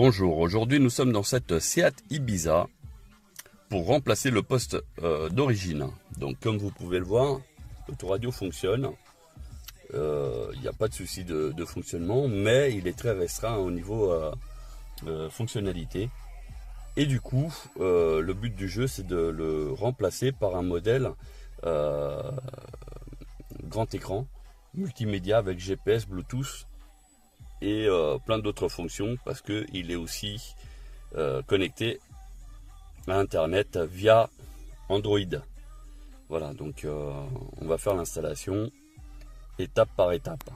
Bonjour, aujourd'hui nous sommes dans cette Seat Ibiza pour remplacer le poste d'origine. Donc comme vous pouvez le voir, l'autoradio fonctionne. Il n'y a pas de souci de fonctionnement, mais il est très restreint au niveau fonctionnalité. Et du coup, le but du jeu, c'est de le remplacer par un modèle grand écran, multimédia avec GPS, Bluetooth et plein d'autres fonctions, parce qu'il est aussi connecté à Internet via Android. Voilà, donc on va faire l'installation étape par étape.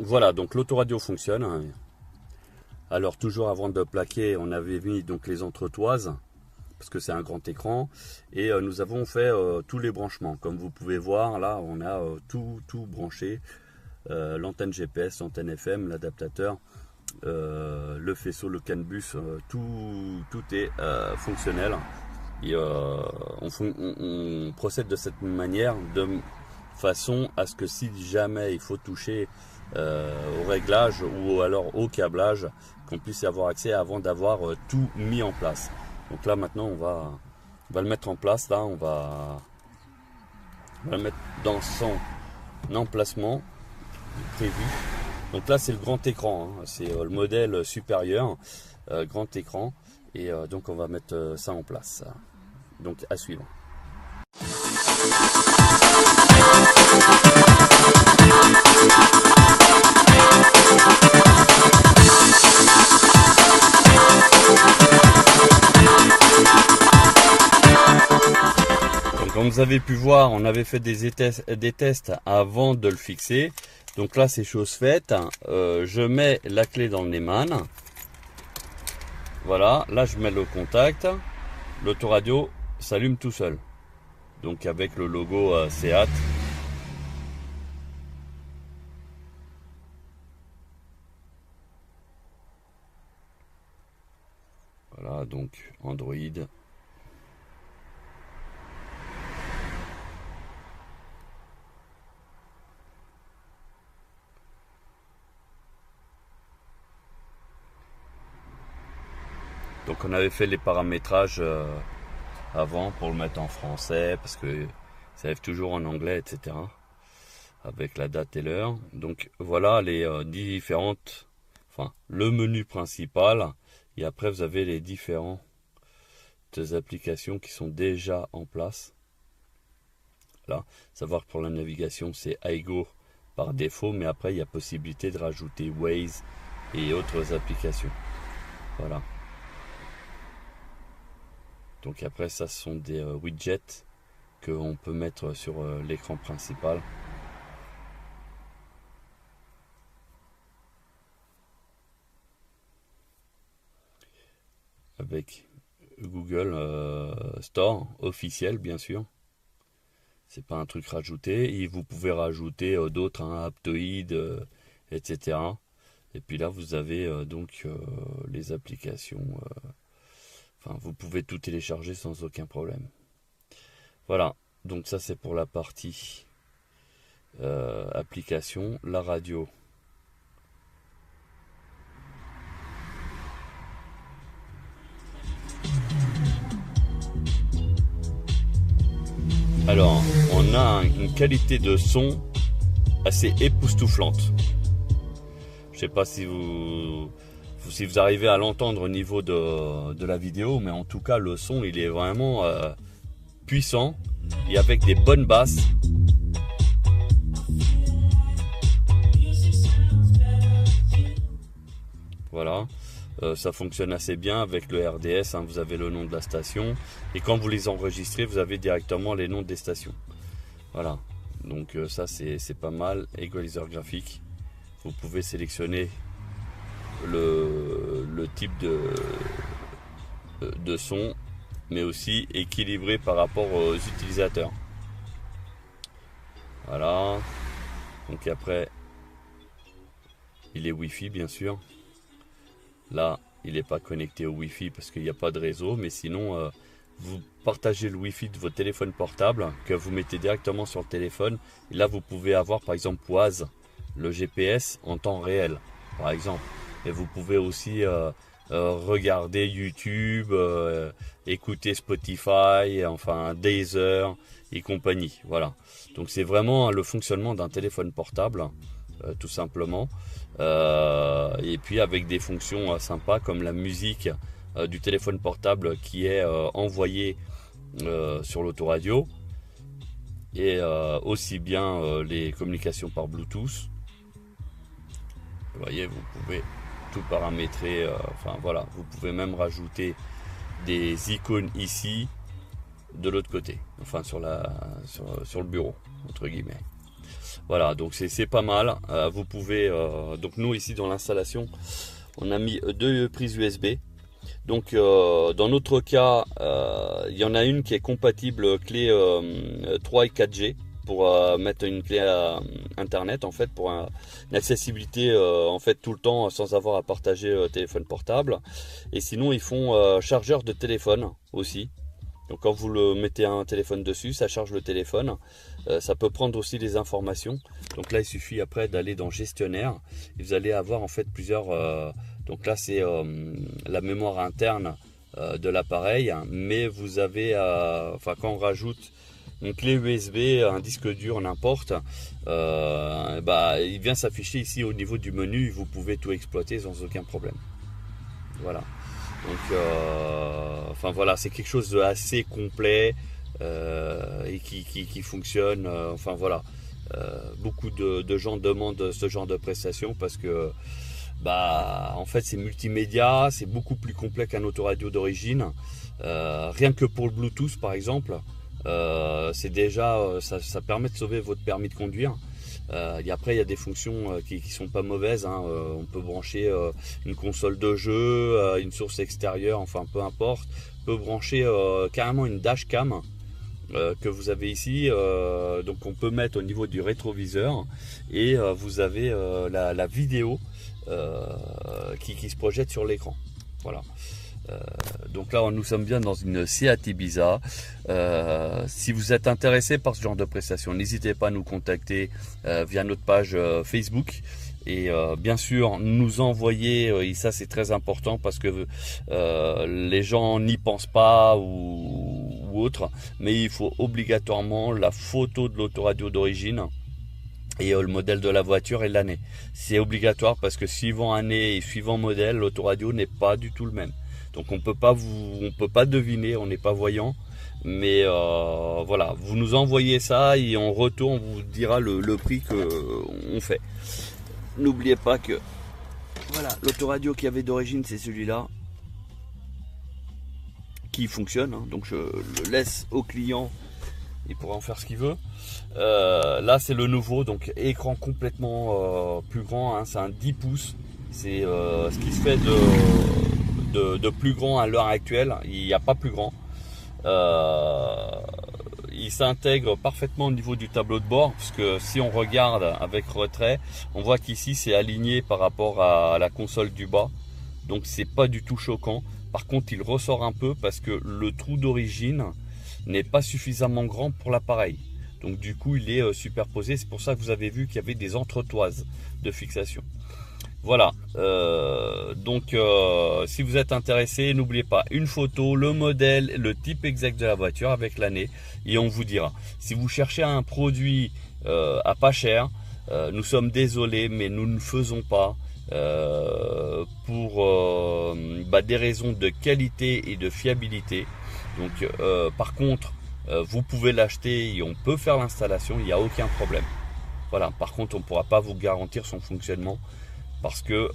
Voilà, donc l'autoradio fonctionne. Alors toujours avant de plaquer, on avait mis donc les entretoises parce que c'est un grand écran et nous avons fait tous les branchements. Comme vous pouvez voir, là on a tout branché, l'antenne GPS, l'antenne FM, l'adaptateur, le faisceau, le CAN bus, tout est fonctionnel. Et on procède de cette manière de façon à ce que si jamais il faut toucher au réglage ou alors au câblage, qu'on puisse y avoir accès avant d'avoir tout mis en place. Donc là maintenant on va le mettre en place. Là on va le mettre dans son emplacement prévu. Donc là c'est le grand écran, hein. C'est le modèle supérieur, grand écran, et donc on va mettre ça en place. Donc à suivre. Donc, comme vous avez pu voir, on avait fait des tests avant de le fixer. Donc là c'est chose faite. Je mets la clé dans le Neumann. Voilà, là je mets le contact. L'autoradio s'allume tout seul. Donc avec le logo Seat. Voilà, donc Android. Donc on avait fait les paramétrages avant pour le mettre en français parce que ça arrive toujours en anglais, etc. Avec la date et l'heure. Donc voilà les différentes, enfin le menu principal. Et après vous avez les différentes applications qui sont déjà en place. Là, savoir que pour la navigation c'est Aigo par défaut, mais après il y a possibilité de rajouter Waze et autres applications. Voilà. Donc après ça ce sont des widgets qu'on peut mettre sur l'écran principal. Avec Google Store officiel bien sûr. C'est pas un truc rajouté. Et vous pouvez rajouter d'autres, hein, Aptoide, etc. Et puis là vous avez donc les applications. Enfin, vous pouvez tout télécharger sans aucun problème. Voilà, donc ça c'est pour la partie application. La radio. Alors, on a une qualité de son assez époustouflante. Je sais pas si vous arrivez à l'entendre au niveau de la vidéo, mais en tout cas le son il est vraiment puissant et avec des bonnes basses. Voilà, ça fonctionne assez bien avec le RDS, hein, vous avez le nom de la station et quand vous les enregistrez vous avez directement les noms des stations. Voilà, donc ça c'est pas mal. Égaliseur graphique, vous pouvez sélectionner le type de son, mais aussi équilibré par rapport aux utilisateurs. Voilà. Donc après, il est Wi-Fi bien sûr. Là, il n'est pas connecté au Wi-Fi parce qu'il n'y a pas de réseau. Mais sinon, vous partagez le Wi-Fi de votre téléphone portable que vous mettez directement sur le téléphone. Et là, vous pouvez avoir par exemple Waze, le GPS en temps réel, par exemple. Et vous pouvez aussi regarder YouTube, écouter Spotify, enfin Deezer et compagnie. Voilà. Donc c'est vraiment le fonctionnement d'un téléphone portable, tout simplement. Et puis avec des fonctions sympas comme la musique du téléphone portable qui est envoyée sur l'autoradio, et aussi bien les communications par Bluetooth. Vous voyez, vous pouvez tout paramétrer. Enfin voilà, vous pouvez même rajouter des icônes ici de l'autre côté, enfin sur le bureau entre guillemets. Voilà, donc c'est pas mal. Vous pouvez donc nous ici dans l'installation, on a mis 2 prises USB. Donc dans notre cas, il y en a une qui est compatible clé 3 et 4G pour mettre une clé internet en fait, pour une accessibilité en fait tout le temps sans avoir à partager téléphone portable. Et sinon ils font chargeur de téléphone aussi. Donc quand vous le mettez un téléphone dessus, ça charge le téléphone. Ça peut prendre aussi des informations. Donc là il suffit après d'aller dans gestionnaire et vous allez avoir en fait plusieurs. Donc là c'est la mémoire interne de l'appareil, mais vous avez, enfin quand on rajoute une clé USB, un disque dur, n'importe, il vient s'afficher ici au niveau du menu. Vous pouvez tout exploiter sans aucun problème. Voilà. Donc, enfin voilà, c'est quelque chose de assez complet et qui fonctionne. Enfin voilà, beaucoup de gens demandent ce genre de prestations parce que, en fait, c'est multimédia, c'est beaucoup plus complet qu'un autoradio d'origine. Rien que pour le Bluetooth, par exemple. C'est déjà ça permet de sauver votre permis de conduire. Et après il y a des fonctions qui sont pas mauvaises, hein. On peut brancher une console de jeu, une source extérieure, enfin peu importe. On peut brancher carrément une dashcam que vous avez ici, donc on peut mettre au niveau du rétroviseur, et vous avez la vidéo qui se projette sur l'écran. Voilà. Donc là nous sommes bien dans une Seat Ibiza. Si vous êtes intéressé par ce genre de prestations, n'hésitez pas à nous contacter via notre page Facebook, et bien sûr nous envoyer, et ça c'est très important parce que les gens n'y pensent pas ou autre, mais il faut obligatoirement la photo de l'autoradio d'origine et le modèle de la voiture et l'année. C'est obligatoire parce que suivant année et suivant modèle, l'autoradio n'est pas du tout le même. Donc on peut pas deviner, on n'est pas voyant, mais voilà, vous nous envoyez ça et en retour on vous dira le prix qu'on fait. N'oubliez pas que voilà, l'autoradio qu'il y avait d'origine, c'est celui-là qui fonctionne, hein. Donc je le laisse au client, il pourra en faire ce qu'il veut. Là c'est le nouveau, donc écran complètement plus grand, hein. C'est un 10 pouces, c'est ce qui se fait de plus grand à l'heure actuelle. Il n'y a pas plus grand. Il s'intègre parfaitement au niveau du tableau de bord, parce que si on regarde avec retrait, on voit qu'ici c'est aligné par rapport à la console du bas, donc c'est pas du tout choquant. Par contre il ressort un peu parce que le trou d'origine n'est pas suffisamment grand pour l'appareil, donc du coup il est superposé. C'est pour ça que vous avez vu qu'il y avait des entretoises de fixation. Voilà, donc si vous êtes intéressé, n'oubliez pas une photo, le modèle, le type exact de la voiture avec l'année, et on vous dira. Si vous cherchez un produit à pas cher, nous sommes désolés, mais nous ne faisons pas pour des raisons de qualité et de fiabilité. Donc par contre, vous pouvez l'acheter et on peut faire l'installation, il n'y a aucun problème. Voilà, par contre on ne pourra pas vous garantir son fonctionnement, parce que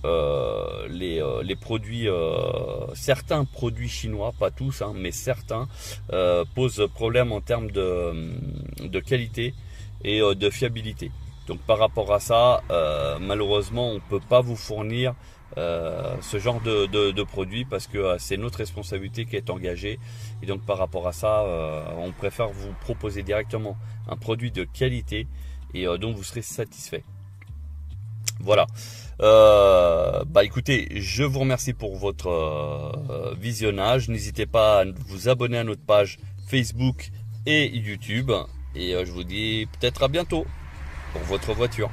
les produits, certains produits chinois, pas tous, hein, mais certains posent problème en termes de qualité et de fiabilité. Donc par rapport à ça, malheureusement on ne peut pas vous fournir ce genre de produit, parce que c'est notre responsabilité qui est engagée, et donc par rapport à ça, on préfère vous proposer directement un produit de qualité et donc vous serez satisfait. Voilà. Écoutez, je vous remercie pour votre visionnage. N'hésitez pas à vous abonner à notre page Facebook et YouTube. Et je vous dis peut-être à bientôt pour votre voiture.